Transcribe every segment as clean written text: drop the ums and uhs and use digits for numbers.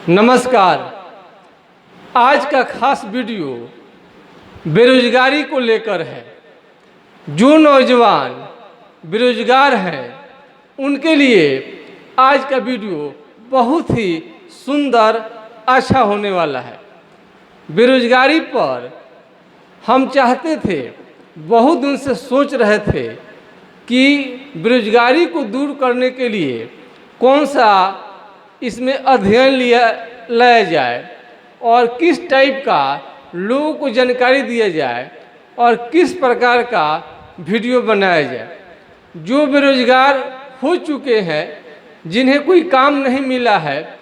नमस्कार। आज का खास वीडियो बेरोजगारी को लेकर है। जो नौजवान बेरोजगार हैं उनके लिए आज का वीडियो बहुत ही सुंदर अच्छा होने वाला है। बेरोजगारी पर हम चाहते थे, बहुत दिन से सोच रहे थे कि बेरोजगारी को दूर करने के लिए कौन सा इसमें अध्ययन लाया जाए और किस टाइप का लोगों को जानकारी दिया जाए और किस प्रकार का वीडियो बनाया जाए। जो बेरोजगार हो चुके हैं, जिन्हें कोई काम नहीं मिला है,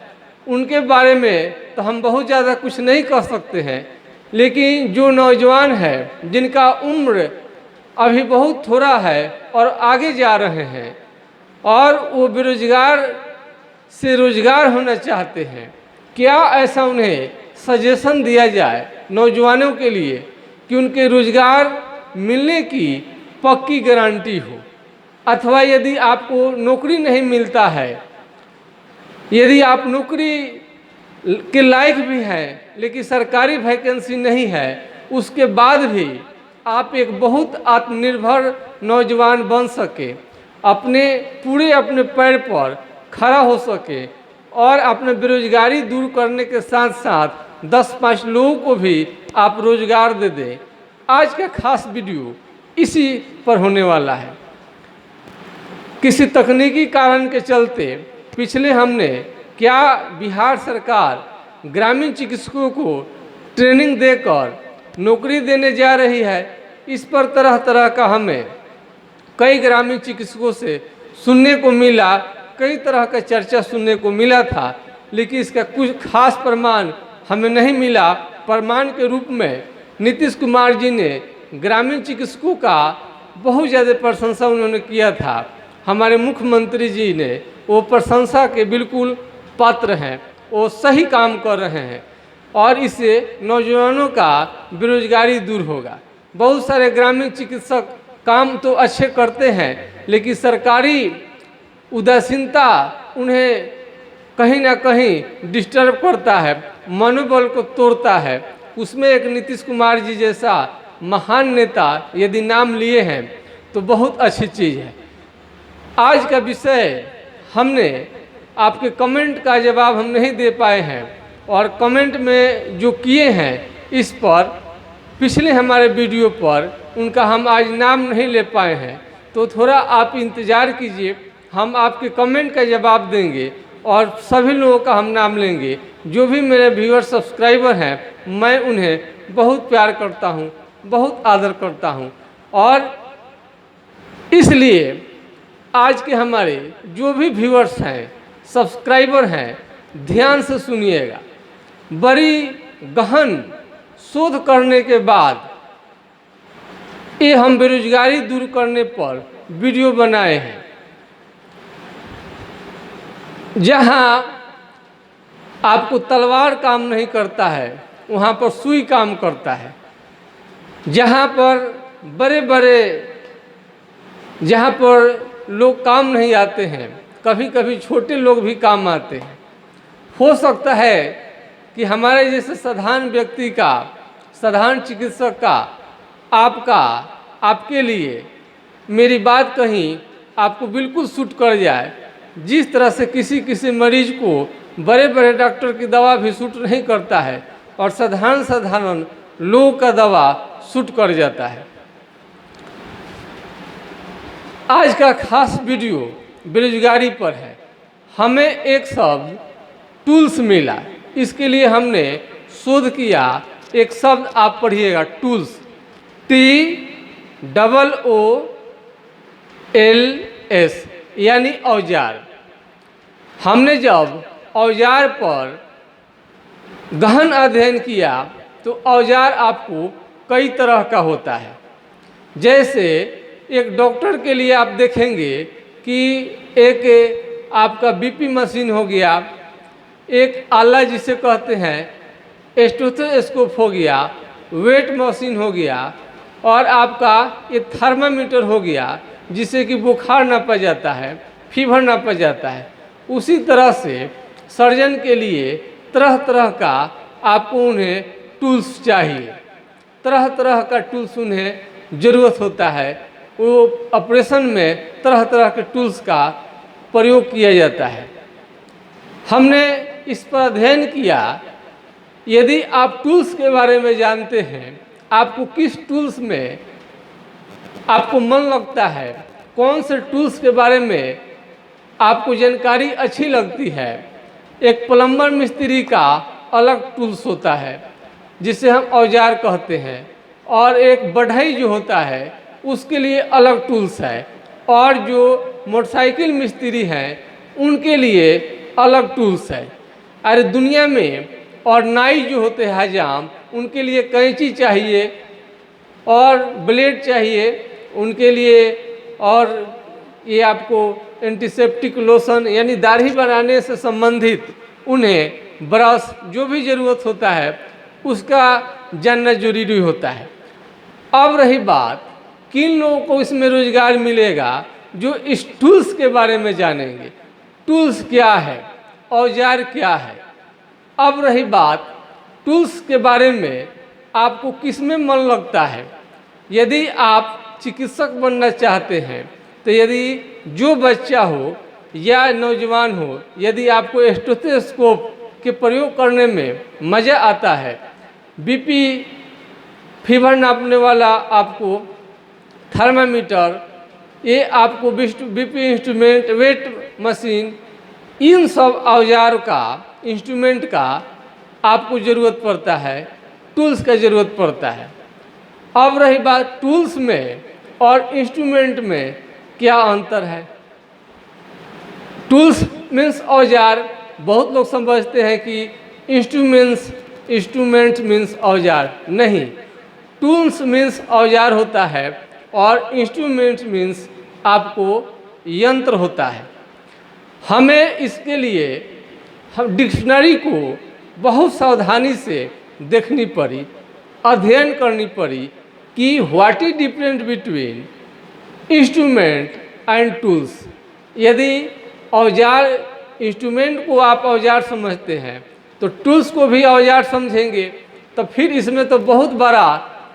उनके बारे में तो हम बहुत ज़्यादा कुछ नहीं कह सकते हैं, लेकिन जो नौजवान हैं जिनका उम्र अभी बहुत थोड़ा है और आगे जा रहे हैं और वो बेरोजगार से रोजगार होना चाहते हैं, क्या ऐसा उन्हें सजेशन दिया जाए नौजवानों के लिए कि उनके रोजगार मिलने की पक्की गारंटी हो। अथवा यदि आपको नौकरी नहीं मिलता है, यदि आप नौकरी के लायक भी हैं लेकिन सरकारी वैकेंसी नहीं है, उसके बाद भी आप एक बहुत आत्मनिर्भर नौजवान बन सके, अपने पैर पर खड़ा हो सके और अपने बेरोजगारी दूर करने के साथ साथ 10-5 लोगों को भी आप रोजगार दे दें। आज का खास वीडियो इसी पर होने वाला है। किसी तकनीकी कारण के चलते पिछले हमने क्या बिहार सरकार ग्रामीण चिकित्सकों को ट्रेनिंग देकर नौकरी देने जा रही है, इस पर तरह तरह का हमें कई ग्रामीण चिकित्सकों से सुनने को मिला, कई तरह का चर्चा सुनने को मिला था, लेकिन इसका कुछ खास प्रमाण हमें नहीं मिला। प्रमाण के रूप में नीतीश कुमार जी ने ग्रामीण चिकित्सकों का बहुत ज़्यादा प्रशंसा उन्होंने किया था। हमारे मुख्यमंत्री जी ने वो प्रशंसा के बिल्कुल पात्र हैं, वो सही काम कर रहे हैं और इससे नौजवानों का बेरोजगारी दूर होगा। बहुत सारे ग्रामीण चिकित्सक काम तो अच्छे करते हैं, लेकिन सरकारी उदासीनता उन्हें कहीं ना कहीं डिस्टर्ब करता है, मनोबल को तोड़ता है। उसमें एक नीतीश कुमार जी जैसा महान नेता यदि नाम लिए हैं तो बहुत अच्छी चीज़ है। आज का विषय हमने आपके कमेंट का जवाब हम नहीं दे पाए हैं और कमेंट में जो किए हैं इस पर पिछले हमारे वीडियो पर उनका हम आज नाम नहीं ले पाए हैं, तो थोड़ा आप इंतज़ार कीजिए, हम आपके कमेंट का जवाब देंगे और सभी लोगों का हम नाम लेंगे। जो भी मेरे व्यूअर सब्सक्राइबर हैं, मैं उन्हें बहुत प्यार करता हूं, बहुत आदर करता हूं और इसलिए आज के हमारे जो भी व्यूअर्स हैं, सब्सक्राइबर हैं, ध्यान से सुनिएगा। बड़ी गहन शोध करने के बाद ये हम बेरोजगारी दूर करने पर वीडियो बनाए हैं। जहाँ आपको तलवार काम नहीं करता है, वहाँ पर सुई काम करता है। जहाँ पर लोग काम नहीं आते हैं, कभी कभी छोटे लोग भी काम आते हैं। हो सकता है कि हमारे जैसे साधारण व्यक्ति का, साधारण चिकित्सक का, आपके लिए मेरी बात कहीं आपको बिल्कुल सूट कर जाए। जिस तरह से किसी मरीज को बड़े बड़े डॉक्टर की दवा भी सूट नहीं करता है और साधारण लोगों का दवा सूट कर जाता है। आज का खास वीडियो बेरोजगारी पर है। हमें एक शब्द टूल्स मिला, इसके लिए हमने शोध किया। एक शब्द आप पढ़िएगा, टूल्स, TOOLS, यानी औजार। हमने जब औजार पर गहन अध्ययन किया तो औजार आपको कई तरह का होता है। जैसे एक डॉक्टर के लिए आप देखेंगे कि एक आपका बीपी मशीन हो गया, एक आला जिसे कहते हैं स्टेथोस्कोप हो गया, वेट मशीन हो गया और आपका ये थर्मामीटर हो गया जिससे कि बुखार नापा जाता है, फीवर नापा जाता है। उसी तरह से सर्जन के लिए तरह तरह का आपको उन्हें टूल्स चाहिए, तरह तरह का टूल्स उन्हें ज़रूरत होता है। वो ऑपरेशन में तरह तरह के टूल्स का प्रयोग किया जाता है। हमने इस पर अध्ययन किया, यदि आप टूल्स के बारे में जानते हैं, आपको किस टूल्स में आपको मन लगता है, कौन से टूल्स के बारे में आपको जानकारी अच्छी लगती है। एक प्लम्बर मिस्त्री का अलग टूल्स होता है जिसे हम औजार कहते हैं, और एक बढ़ई जो होता है उसके लिए अलग टूल्स है, और जो मोटरसाइकिल मिस्त्री हैं उनके लिए अलग टूल्स है। अरे दुनिया में और नाई जो होते हैं हजाम, उनके लिए कैंची चाहिए और ब्लेड चाहिए उनके लिए, और ये आपको एंटीसेप्टिक लोशन यानी दाढ़ी बनाने से संबंधित उन्हें ब्रश जो भी ज़रूरत होता है उसका जानना जरूरी होता है। अब रही बात, किन लोगों को इसमें रोजगार मिलेगा जो इस टूल्स के बारे में जानेंगे, टूल्स क्या है, औजार क्या है। अब रही बात टूल्स के बारे में आपको किस में मन लगता है। यदि आप चिकित्सक बनना चाहते हैं तो यदि जो बच्चा हो या नौजवान हो, यदि आपको स्टेथोस्कोप के प्रयोग करने में मज़ा आता है, बीपी फीवर नापने वाला आपको थर्मामीटर, ये आपको बीपी इंस्ट्रूमेंट, वेट मशीन, इन सब औजार का, इंस्ट्रूमेंट का आपको ज़रूरत पड़ता है, टूल्स का ज़रूरत पड़ता है। अब रही बात टूल्स में और इंस्ट्रूमेंट में क्या अंतर है। टूल्स मीन्स औजार, बहुत लोग समझते हैं कि इंस्ट्रूमेंट मीन्स औजार, नहीं। टूल्स मीन्स औजार होता है और इंस्ट्रूमेंट मीन्स आपको यंत्र होता है। हमें इसके लिए हम डिक्शनरी को बहुत सावधानी से देखनी पड़ी, अध्ययन करनी पड़ी कि what is different between instrument and tools. यदि औजार, इंस्ट्रूमेंट को आप औजार समझते हैं तो टूल्स को भी औजार समझेंगे, तो फिर इसमें तो बहुत बड़ा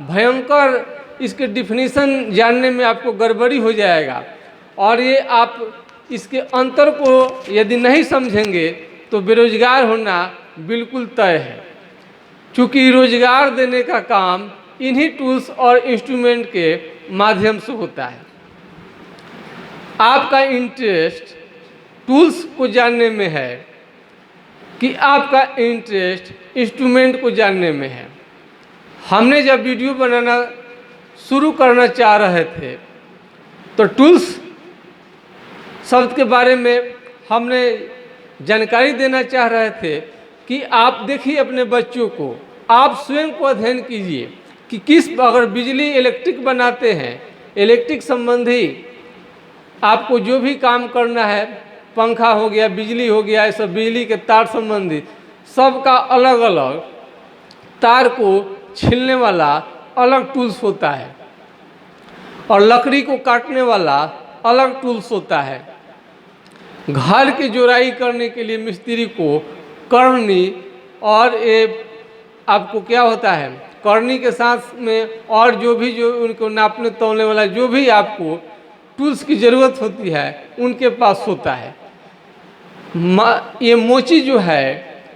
भयंकर इसके डिफिनीशन जानने में आपको गड़बड़ी हो जाएगा, और ये आप इसके अंतर को यदि नहीं समझेंगे तो बेरोजगार होना बिल्कुल तय है। क्योंकि रोजगार देने का काम इन्हीं टूल्स और इंस्ट्रूमेंट के माध्यम से होता है। आपका इंटरेस्ट टूल्स को जानने में है कि आपका इंटरेस्ट इंस्ट्रूमेंट को जानने में है। हमने जब वीडियो बनाना शुरू करना चाह रहे थे तो टूल्स शब्द के बारे में हमने जानकारी देना चाह रहे थे कि आप देखिए अपने बच्चों को, आप स्वयं को अध्ययन कीजिए कि किस, अगर बिजली इलेक्ट्रिक बनाते हैं, इलेक्ट्रिक संबंधी आपको जो भी काम करना है, पंखा हो गया, बिजली हो गया, ये सब बिजली के तार संबंधी सबका अलग अलग तार को छीलने वाला अलग टूल्स होता है, और लकड़ी को काटने वाला अलग टूल्स होता है। घर की जोड़ाई करने के लिए मिस्त्री को करनी, और ये आपको क्या होता है, करनी के साथ में और जो उनको नापने तोलने वाला जो भी आपको टूल्स की ज़रूरत होती है उनके पास होता है। ये मोची जो है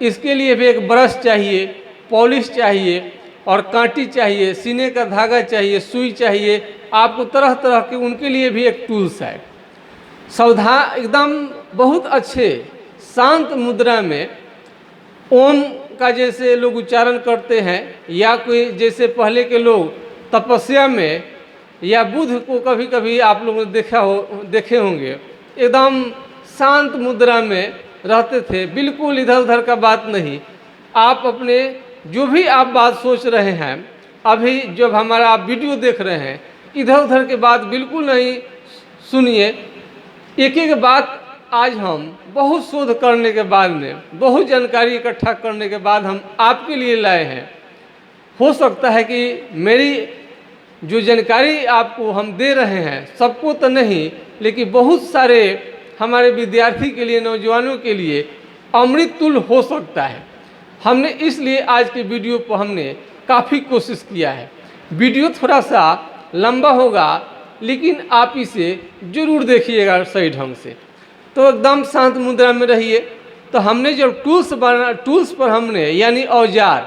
इसके लिए भी एक ब्रश चाहिए, पॉलिश चाहिए और कांटी चाहिए, सीने का धागा चाहिए, सुई चाहिए, आपको तरह तरह के उनके लिए भी एक टूल्स है। सावधान एकदम बहुत अच्छे शांत मुद्रा में ओम का जैसे लोग उच्चारण करते हैं, या कोई जैसे पहले के लोग तपस्या में, या बुद्ध को कभी कभी आप लोगों ने देखे होंगे, एकदम शांत मुद्रा में रहते थे, बिल्कुल इधर उधर का बात नहीं। आप अपने जो भी आप बात सोच रहे हैं, अभी जब हमारा आप वीडियो देख रहे हैं, इधर उधर के बात बिल्कुल नहीं सुनिए। एक एक बात आज हम बहुत शोध करने के बाद में, बहुत जानकारी इकट्ठा करने के बाद हम आपके लिए लाए हैं। हो सकता है कि मेरी जो जानकारी आपको हम दे रहे हैं सबको तो नहीं, लेकिन बहुत सारे हमारे विद्यार्थी के लिए, नौजवानों के लिए अमृत तुल्य हो सकता है। हमने इसलिए आज के वीडियो पर हमने काफ़ी कोशिश किया है। वीडियो थोड़ा सा लंबा होगा, लेकिन आप इसे ज़रूर देखिएगा सही ढंग से। तो एकदम शांत मुद्रा में रहिए। तो हमने जब टूल्स पर हमने यानी औजार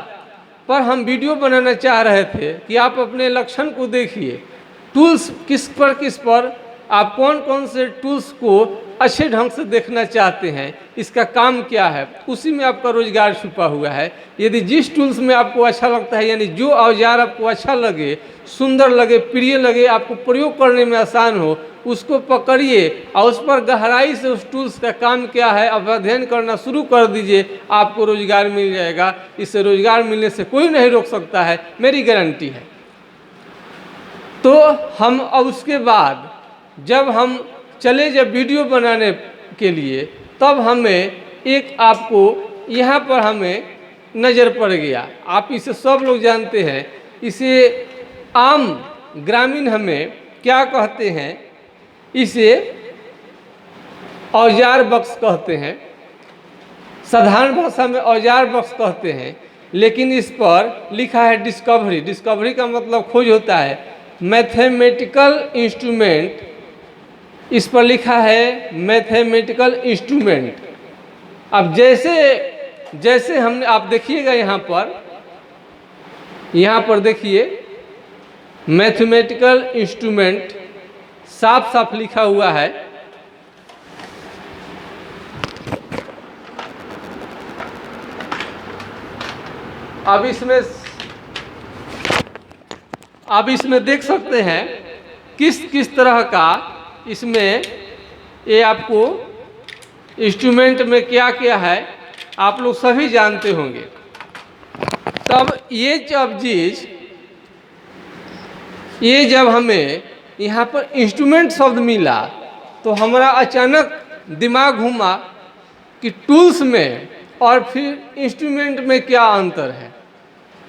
पर हम वीडियो बनाना चाह रहे थे कि आप अपने लक्षण को देखिए, टूल्स किस पर आप कौन कौन से टूल्स को अच्छे ढंग से देखना चाहते हैं, इसका काम क्या है, उसी में आपका रोजगार छुपा हुआ है। यदि जिस टूल्स में आपको अच्छा लगता है, यानी जो औजार आपको अच्छा लगे, सुंदर लगे, प्रिय लगे, आपको प्रयोग करने में आसान हो, उसको पकड़िए और उस पर गहराई से उस टूल्स का काम क्या है अब अध्ययन करना शुरू कर दीजिए, आपको रोजगार मिल जाएगा। इससे रोजगार मिलने से कोई नहीं रोक सकता है, मेरी गारंटी है। तो हम अब उसके बाद जब हम चले जब वीडियो बनाने के लिए, तब हमें एक आपको यहाँ पर हमें नज़र पड़ गया। आप इसे सब लोग जानते हैं, इसे आम ग्रामीण हमें क्या कहते हैं, इसे औजार बक्स कहते हैं, साधारण भाषा में औजार बक्स कहते हैं। लेकिन इस पर लिखा है डिस्कवरी। डिस्कवरी का मतलब खोज होता है। मैथमेटिकल इंस्ट्रूमेंट, इस पर लिखा है मैथमेटिकल इंस्ट्रूमेंट। अब जैसे हमने, आप देखिएगा यहाँ पर देखिए मैथमेटिकल इंस्ट्रूमेंट साफ साफ लिखा हुआ है। अब इसमें देख सकते हैं किस तरह का इसमें ये आपको इंस्ट्रूमेंट में क्या क्या है आप लोग सभी जानते होंगे। तब ये जब हमें यहाँ पर इंस्ट्रूमेंट शब्द मिला तो हमारा अचानक दिमाग घूमा कि टूल्स में और फिर इंस्ट्रूमेंट में क्या अंतर है।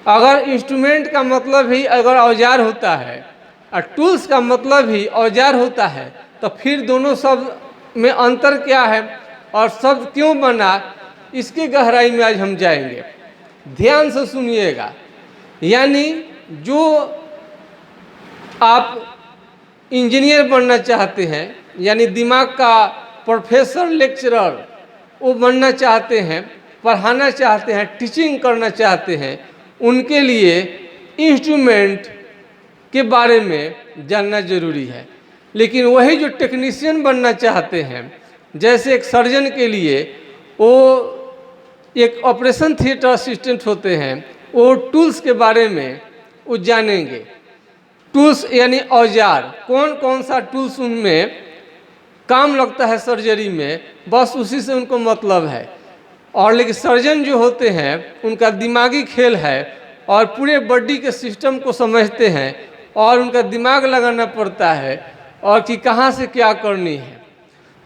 अगर इंस्ट्रूमेंट का मतलब ही अगर औजार होता है और टूल्स का मतलब ही औजार होता है, तो फिर दोनों शब्द में अंतर क्या है और शब्द क्यों बना, इसकी गहराई में आज हम जाएंगे। ध्यान से सुनिएगा। यानी जो आप इंजीनियर बनना चाहते हैं, यानी दिमाग का प्रोफेसर लेक्चरर वो बनना चाहते हैं, पढ़ाना चाहते हैं, टीचिंग करना चाहते हैं, उनके लिए इंस्ट्रूमेंट के बारे में जानना जरूरी है। लेकिन वही जो टेक्नीशियन बनना चाहते हैं, जैसे एक सर्जन के लिए वो एक ऑपरेशन थिएटर असिस्टेंट होते हैं, वो टूल्स के बारे में वो जानेंगे। टूल्स यानी औजार, कौन कौन सा टूल्स उनमें काम लगता है सर्जरी में, बस उसी से उनको मतलब है। और लेकिन सर्जन जो होते हैं उनका दिमागी खेल है और पूरे बॉडी के सिस्टम को समझते हैं और उनका दिमाग लगाना पड़ता है और कि कहाँ से क्या करनी है।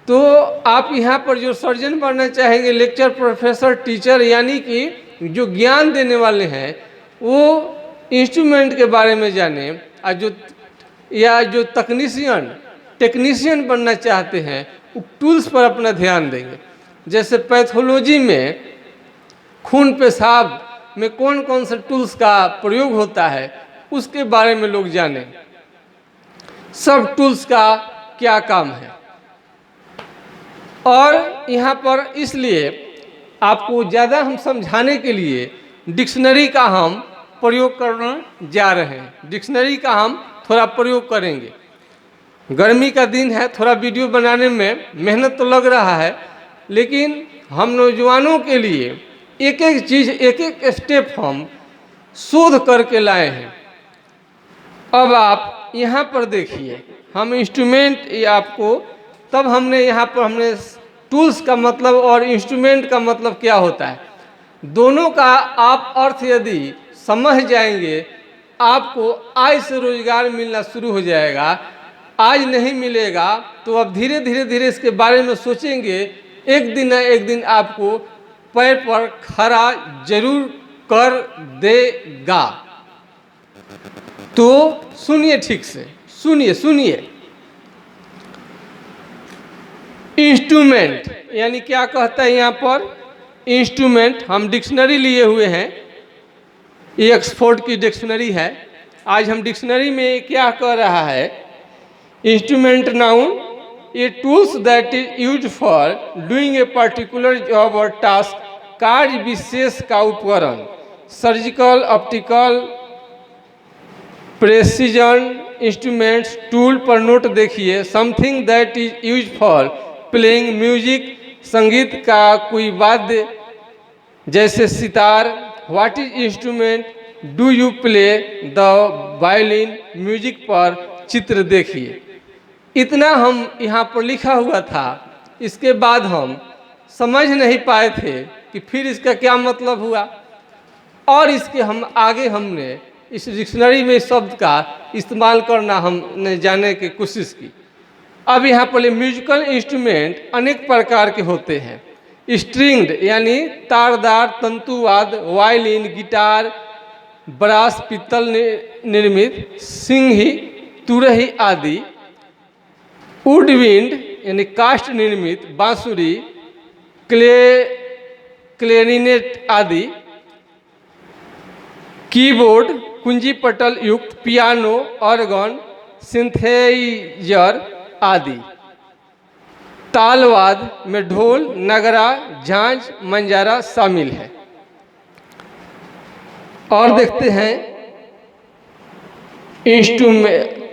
तो आप यहाँ पर जो सर्जन बनना चाहेंगे, लेक्चर प्रोफेसर टीचर, यानी कि जो ज्ञान देने वाले हैं, वो इंस्ट्रूमेंट के बारे में जाने। और जो टेक्नीशियन बनना चाहते हैं वो टूल्स पर अपना ध्यान देंगे। जैसे पैथोलॉजी में खून पेशाब में कौन कौन से टूल्स का प्रयोग होता है, उसके बारे में लोग जानें, सब टूल्स का क्या काम है। और यहाँ पर इसलिए आपको ज़्यादा हम समझाने के लिए डिक्शनरी का हम प्रयोग करने जा रहे हैं। डिक्शनरी का हम थोड़ा प्रयोग करेंगे। गर्मी का दिन है, थोड़ा वीडियो बनाने में मेहनत तो लग रहा है, लेकिन हम नौजवानों के लिए एक एक चीज़, एक एक स्टेप हम शोध करके लाए हैं। अब आप यहाँ पर देखिए, हम इंस्ट्रूमेंट आपको, तब हमने यहाँ पर हमने टूल्स का मतलब और इंस्ट्रूमेंट का मतलब क्या होता है, दोनों का आप अर्थ यदि समझ जाएंगे, आपको आज से रोजगार मिलना शुरू हो जाएगा। आज नहीं मिलेगा तो अब धीरे धीरे इसके बारे में सोचेंगे, एक दिन न एक दिन आपको पैर पर खड़ा जरूर कर देगा। तो सुनिए, ठीक से सुनिए। इंस्ट्रूमेंट यानी क्या कहता है यहाँ पर, इंस्ट्रूमेंट, हम डिक्शनरी लिए हुए हैं, ये ऑक्सफोर्ड की डिक्शनरी है। आज हम डिक्शनरी में क्या कह रहा है, instrument noun AI tools that is use for doing a particular job और टास्क, कार्य विशेष का उपकरण, surgical, optical, precision instruments, tool पर नोट देखिए। Something that is use for playing music, संगीत का कोई वाद्य जैसे sitar. What is instrument, do you play the violin, music पर चित्र देखिए। इतना हम यहाँ पर लिखा हुआ था। इसके बाद हम समझ नहीं पाए थे कि फिर इसका क्या मतलब हुआ, और इसके हम आगे हमने इस डिक्शनरी में शब्द का इस्तेमाल करना हमने जानने की कोशिश की। अब यहाँ पर म्यूजिकल इंस्ट्रूमेंट अनेक प्रकार के होते हैं। स्ट्रिंग्ड यानी तारदार तंतुवाद, वायलिन, गिटार, ब्रास पीतल निर्मित, सिंही, तुरही आदि। वुडविंड यानी काष्ठ निर्मित, बांसुरी, क्लेरिनेट आदि। कीबोर्ड, कुंजी पटल युक्त, पियानो, ऑर्गन, सिंथेसाइजर आदि। तालवाद में ढोल, नगरा, झांझ, मंजारा शामिल है। और देखते हैं instrument,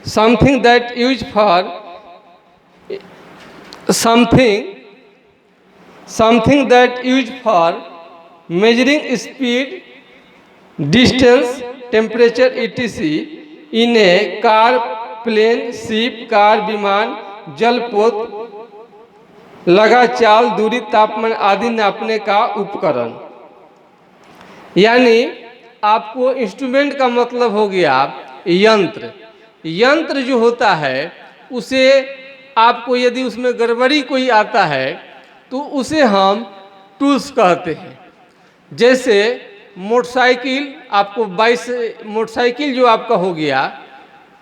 something that use for something that use for measuring speed, distance, temperature etc in a car, plane, ship, car, विमान, जलपोत, लगा चाल, दूरी, तापमान आदि नापने का उपकरण। यानी आपको इंस्ट्रूमेंट का मतलब हो गया यंत्र। यंत्र जो होता है उसे आपको यदि उसमें गड़बड़ी कोई आता है तो उसे हम टूल्स कहते हैं। जैसे मोटरसाइकिल, आपको मोटरसाइकिल जो आपका हो गया,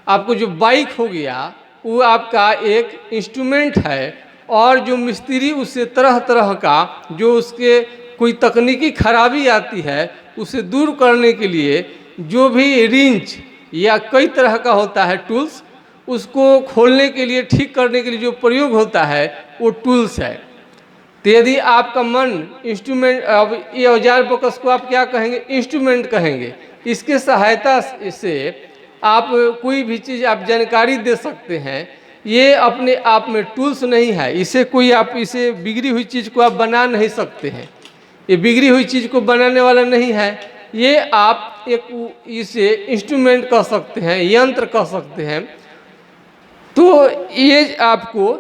आपको जो बाइक हो गया, वो आपका एक इंस्ट्रूमेंट है। और जो मिस्त्री उससे तरह तरह का जो उसके कोई तकनीकी खराबी आती है उसे दूर करने के लिए जो भी रिंच या कई तरह का होता है टूल्स, उसको खोलने के लिए, ठीक करने के लिए जो प्रयोग होता है वो टूल्स है। तो यदि आपका मन इंस्ट्रूमेंट, अब ये औजार बकस को आप क्या कहेंगे, इंस्ट्रूमेंट कहेंगे। इसके सहायता से आप कोई भी चीज़ आप जानकारी दे सकते हैं। ये अपने आप में टूल्स नहीं है, इसे कोई आप इसे बिगड़ी हुई चीज़ को आप बना नहीं सकते हैं। ये बिगड़ी हुई चीज़ को बनाने वाला नहीं है। ये आप एक इसे इंस्ट्रूमेंट कह सकते हैं, यंत्र कह सकते हैं। तो ये आपको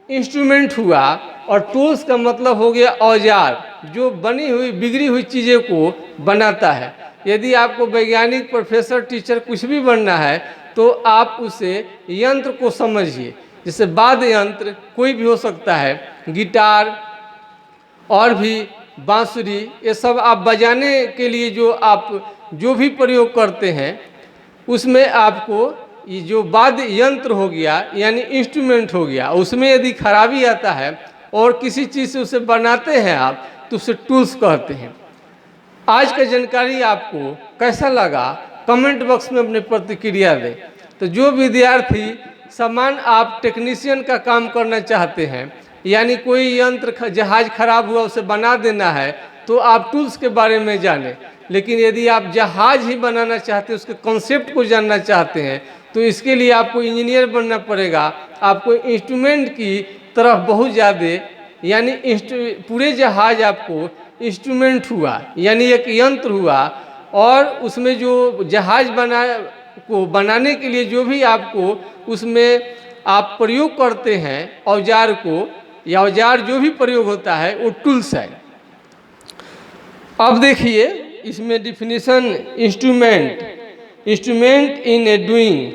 इंस्ट्रूमेंट हुआ। और टूल्स का मतलब हो गया औजार, जो बनी हुई बिगड़ी हुई चीज़ों को बनाता है। यदि आपको वैज्ञानिक, प्रोफेसर, टीचर कुछ भी बनना है तो आप उसे यंत्र को समझिए। जैसे वाद्य यंत्र कोई भी हो सकता है, गिटार और भी बांसुरी, ये सब आप बजाने के लिए जो भी प्रयोग करते हैं उसमें आपको ये जो वाद्य यंत्र हो गया यानी इंस्ट्रूमेंट हो गया, उसमें यदि खराबी आता है और किसी चीज़ से उसे बनाते हैं आप तो उसे टूल्स कहते हैं। आज का जानकारी आपको कैसा लगा कमेंट बॉक्स में अपनी प्रतिक्रिया दें। तो जो विद्यार्थी समान आप टेक्नीशियन का काम करना चाहते हैं, यानी कोई यंत्र जहाज खराब हुआ उसे बना देना है, तो आप टूल्स के बारे में जानें। लेकिन यदि आप जहाज ही बनाना चाहते हैं, उसके कॉन्सेप्ट को जानना चाहते हैं, तो इसके लिए आपको इंजीनियर बनना पड़ेगा। आपको इंस्ट्रूमेंट की तरफ बहुत ज़्यादा, यानी पूरे जहाज आपको इंस्ट्रूमेंट हुआ यानी एक यंत्र हुआ। और उसमें जो जहाज बनाने के लिए जो भी आपको उसमें आप प्रयोग करते हैं औजार को, या औजार जो भी प्रयोग होता है वो टूल्स है। अब देखिए इसमें definition, instrument in a doing,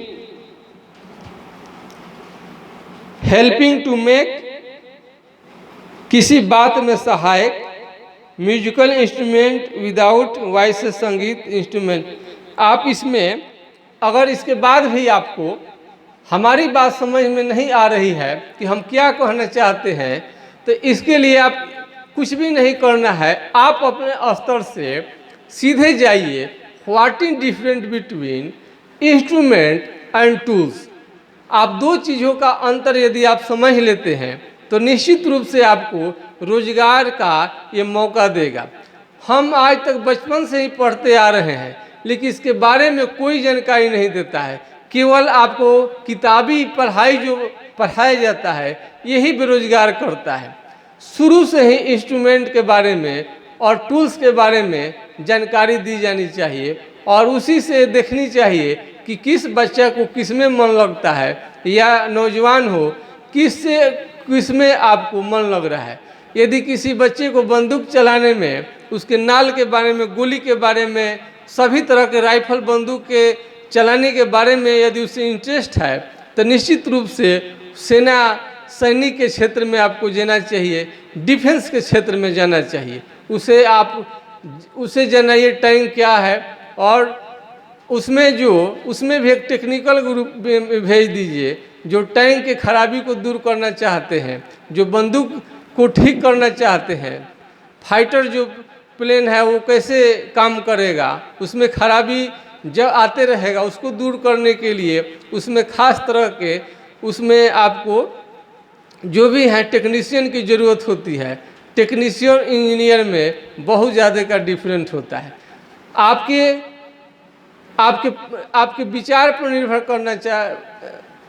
helping to make, किसी बात में सहायक। म्यूजिकल इंस्ट्रूमेंट विदाउट वॉइस, संगीत इंस्ट्रूमेंट। आप इसमें अगर इसके बाद भी आपको हमारी बात समझ में नहीं आ रही है कि हम क्या कहना चाहते हैं, तो इसके लिए आप कुछ भी नहीं करना है, आप अपने स्तर से सीधे जाइए। What is different between instrument and tools. आप दो चीज़ों का अंतर यदि आप समझ लेते हैं तो निश्चित रूप से आपको रोजगार का ये मौका देगा। हम आज तक बचपन से ही पढ़ते आ रहे हैं, लेकिन इसके बारे में कोई जानकारी नहीं देता है। केवल आपको किताबी पढ़ाई जो पढ़ाया जाता है यही बेरोजगार करता है। शुरू से ही इंस्ट्रूमेंट के बारे में और टूल्स के बारे में जानकारी दी जानी चाहिए और उसी से देखनी चाहिए कि किस बच्चा को किस में मन लगता है, या नौजवान हो किस में आपको मन लग रहा है। यदि किसी बच्चे को बंदूक चलाने में, उसके नाल के बारे में, गोली के बारे में, सभी तरह के राइफल बंदूक के चलाने के बारे में यदि उसे इंटरेस्ट है तो निश्चित रूप से सेना सैनिक के क्षेत्र में आपको जाना चाहिए, डिफेंस के क्षेत्र में जाना चाहिए। उसे जानिए टैंक क्या है, और उसमें भी एक टेक्निकल ग्रुप भेज दीजिए जो टैंक के खराबी को दूर करना चाहते हैं, जो बंदूक को ठीक करना चाहते हैं, फाइटर जो प्लेन है वो कैसे काम करेगा, उसमें खराबी जब आते रहेगा उसको दूर करने के लिए उसमें खास तरह के उसमें आपको जो भी है टेक्नीशियन की ज़रूरत होती है। टेक्नीशियन इंजीनियर में बहुत ज़्यादा का डिफरेंट होता है। आपके विचार पर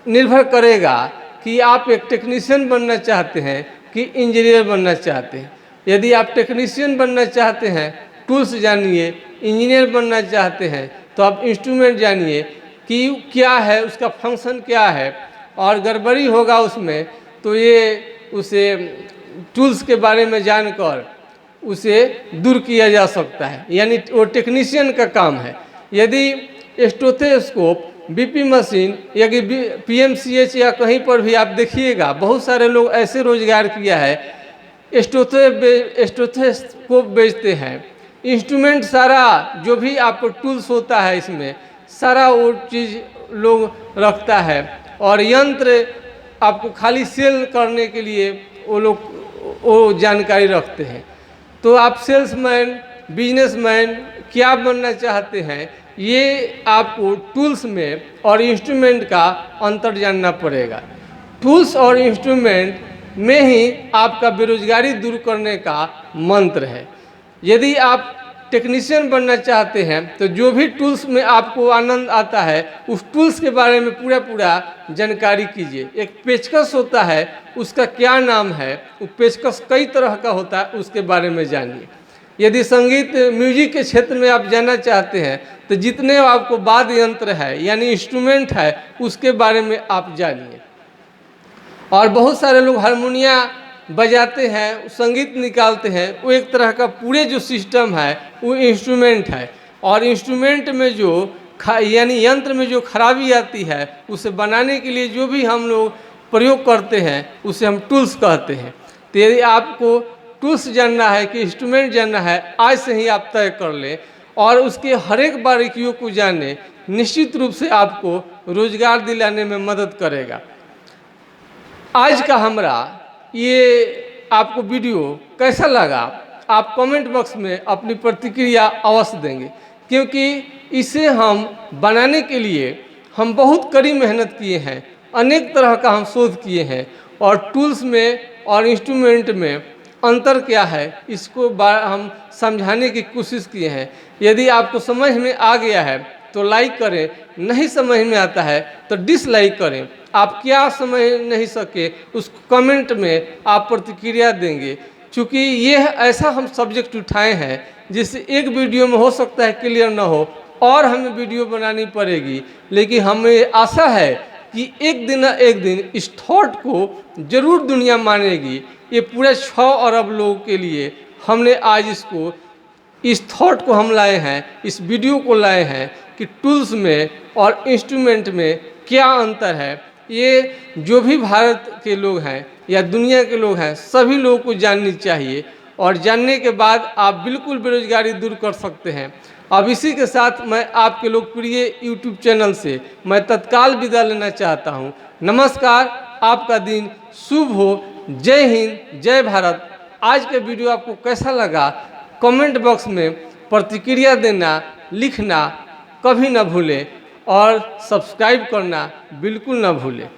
निर्भर करेगा कि आप एक टेक्नीशियन बनना चाहते हैं कि इंजीनियर बनना चाहते हैं। यदि आप टेक्नीशियन बनना चाहते हैं टूल्स जानिए, इंजीनियर बनना चाहते हैं तो आप इंस्ट्रूमेंट जानिए कि क्या है, उसका फंक्शन क्या है, और गड़बड़ी होगा उसमें तो उसे टूल्स के बारे में जानकर उसे दूर किया जा सकता है, यानी वो टेक्नीशियन का काम है। यदि स्टेथोस्कोप, बीपी मशीन, यदि पीएमसीएच या कहीं पर भी आप देखिएगा बहुत सारे लोग ऐसे रोजगार किया है, स्टेथोस्कोप बेचते हैं। इंस्ट्रूमेंट सारा जो भी आपको टूल्स होता है इसमें सारा वो चीज़ लोग रखता है, और यंत्र आपको खाली सेल करने के लिए वो लोग वो जानकारी रखते हैं। तो आप सेल्समैन, बिजनेसमैन क्या बनना चाहते हैं, ये आपको टूल्स में और इंस्ट्रूमेंट का अंतर जानना पड़ेगा। टूल्स और इंस्ट्रूमेंट में ही आपका बेरोजगारी दूर करने का मंत्र है। यदि आप टेक्नीशियन बनना चाहते हैं तो जो भी टूल्स में आपको आनंद आता है उस टूल्स के बारे में पूरा जानकारी कीजिए। एक पेचकस होता है, उसका क्या नाम है, वो पेचकस कई तरह का होता है, उसके बारे में जानिए। यदि संगीत म्यूजिक के क्षेत्र में आप जाना चाहते हैं तो जितने आपको वाद्य यंत्र है यानी इंस्ट्रूमेंट है उसके बारे में आप जानिए। और बहुत सारे लोग हारमोनिया बजाते हैं, संगीत निकालते हैं, वो एक तरह का पूरे जो सिस्टम है वो इंस्ट्रूमेंट है। और इंस्ट्रूमेंट में जो यानी यंत्र में जो खराबी आती है उसे बनाने के लिए जो भी हम लोग प्रयोग करते हैं उसे हम टूल्स कहते हैं। तो यदि आपको टूल्स जानना है कि इंस्ट्रूमेंट जानना है, आज से ही आप तय कर लें और उसके हर एक बारीकियों को जाने, निश्चित रूप से आपको रोजगार दिलाने में मदद करेगा। आज का हमारा ये आपको वीडियो कैसा लगा, आप कमेंट बॉक्स में अपनी प्रतिक्रिया अवश्य देंगे, क्योंकि इसे हम बनाने के लिए हम बहुत कड़ी मेहनत किए हैं, अनेक तरह का हम शोध किए हैं, और टूल्स में और इंस्ट्रूमेंट में अंतर क्या है इसको हम समझाने की कोशिश किए हैं। यदि आपको समझ में आ गया है तो लाइक करें, नहीं समझ में आता है तो डिसलाइक करें। आप क्या समझ नहीं सके उस कमेंट में आप प्रतिक्रिया देंगे, क्योंकि ये ऐसा हम सब्जेक्ट उठाए हैं जिससे एक वीडियो में हो सकता है क्लियर ना हो और हमें वीडियो बनानी पड़ेगी, लेकिन हमें आशा है कि एक दिन न एक दिन इस थॉट को जरूर दुनिया मानेगी। ये पूरे 6 अरब लोगों के लिए हमने आज इस थॉट को हम लाए हैं, इस वीडियो को लाए हैं कि टूल्स में और इंस्ट्रूमेंट में क्या अंतर है। ये जो भी भारत के लोग हैं या दुनिया के लोग हैं सभी लोगों को जाननी चाहिए, और जानने के बाद आप बिल्कुल बेरोजगारी दूर कर सकते हैं। अब इसी के साथ मैं आपके लोकप्रिय YouTube चैनल से मैं तत्काल विदा लेना चाहता हूँ। नमस्कार, आपका दिन शुभ हो। जय हिंद, जय भारत। आज का वीडियो आपको कैसा लगा कमेंट बॉक्स में प्रतिक्रिया देना, लिखना कभी ना भूलें और सब्सक्राइब करना बिल्कुल ना भूलें।